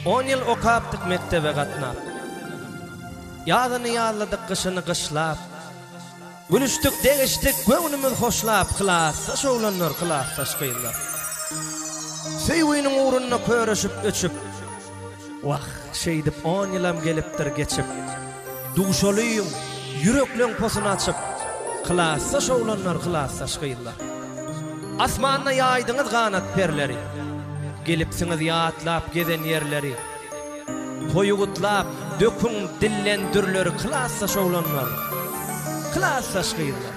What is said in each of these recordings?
10 ýyl okapdyk mektebe gatnap. Ýazyny ýalladyk, kışyny kışlap. Gülüşdik, degişdik, göwnümiz hoşlap, kılasa şowlanlar, kılasa şylar. Seýwiniň uğruna köreşip öçüp. Wah, şeýdip 10 ýylam gelipdir geçip. Dugşalyň, yürekleň posyny açyp, kılasa şowlanlar, kılasa şylar. Asmanyna ýaýdyňyz ganat perleri. Gelipsiňiz ýatlap gezen ýerleri. Toýugutlap, döküň dillendürleri, kılasa şowlanlar. Kılasa şylar.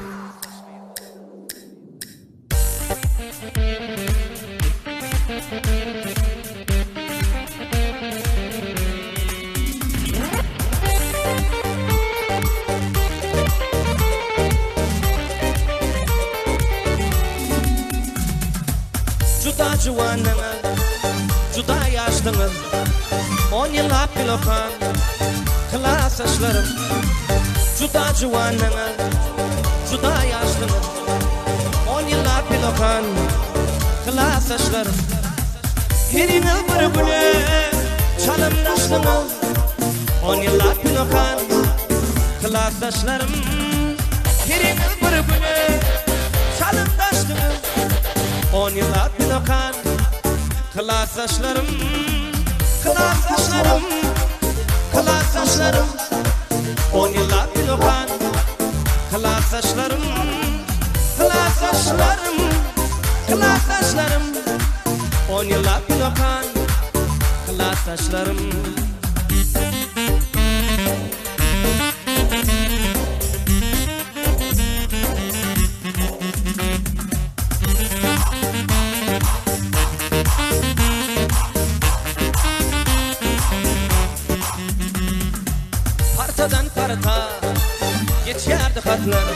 Juda jowanyňyz, juda ýaşlyňyz, 10 ýyllap bilokan, kılasa şylarym. Juda jowanyňyz, juda ýaşlyňyz, 10 ýyllap bilokan, kılasa şylarym. Heriňiz bir güne çalymdaşlyňyz, 10 ýyllap bilokan, kılasa şylarym. Heriňiz bir güne çalymdaşlyňyz, 10 ýyllap bilokan, kılasa şylarym. Kılasa şylarym, kılasa şylarym, 10 ýyllap bilokan, kılasa şylarym. Kılasa şylarym, kılasa şylarym, 10 ýyllap bilokan, kılasa şylarym. Partadan parta geçerdi hatlar,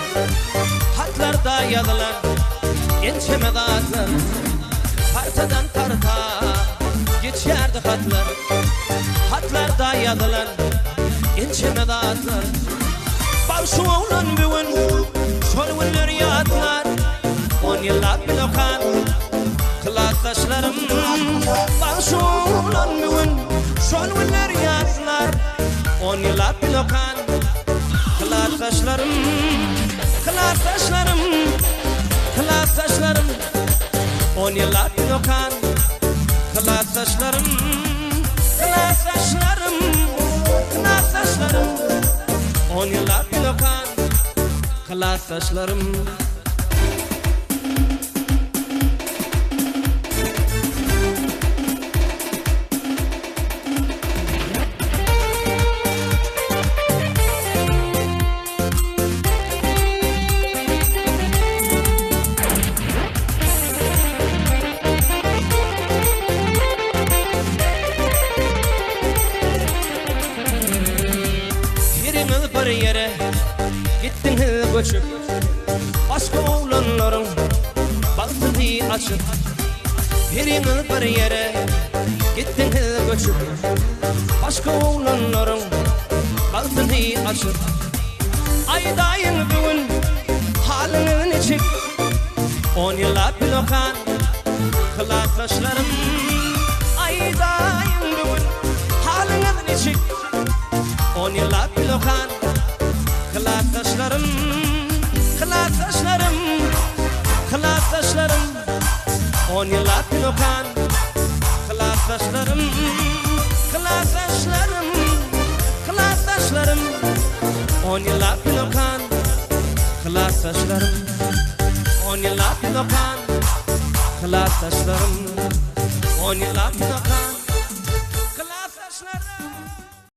hatlarda yazılan ençeme zatlar. Partadan parta geçerdi hatlar, hatlarda yazılan ençeme zatlar. Başu oğlan büyün, şol günler yatlar, 10 ýyllap bilokan, kılasa şylarym. Başu oğlan büyün, şol günler yatlar, 10 ýyllap bilokan, kılasa şylarym. Kılasa şylarym, kılasa şylarym, 10 ýyllap bilokan, kılasa şylarym. Kılasa şylarym, kılasa şylarym, 10 ýyllap bilokan, kılasa şylarym. Bir yere gittiňiz göçüp, başga oğlanlaryň bagtyny açyp. Heriňiz bir yere gittiňiz göçüp, başga oğlanlaryň bagtyny açyp. Aýdaýyň bugün halyňyz neçik, 10 ýyllap bilokan, kılasa şylarym. Aýdaýyň bugün halyňyz neçik, 10 ýyllap bilokan, kılasa şylarym. Kılasa şylarym, kılasa şylarym, 10 ýyllap bilokan, kılasa şylarym. Kılasa şylarym, kılasa şylarym, 10 ýyllap bilokan, kılasa şylarym. 10 ýyllap bilokan, kılasa şylarym. 10 ýyllap bilokan, kılasa şylarym.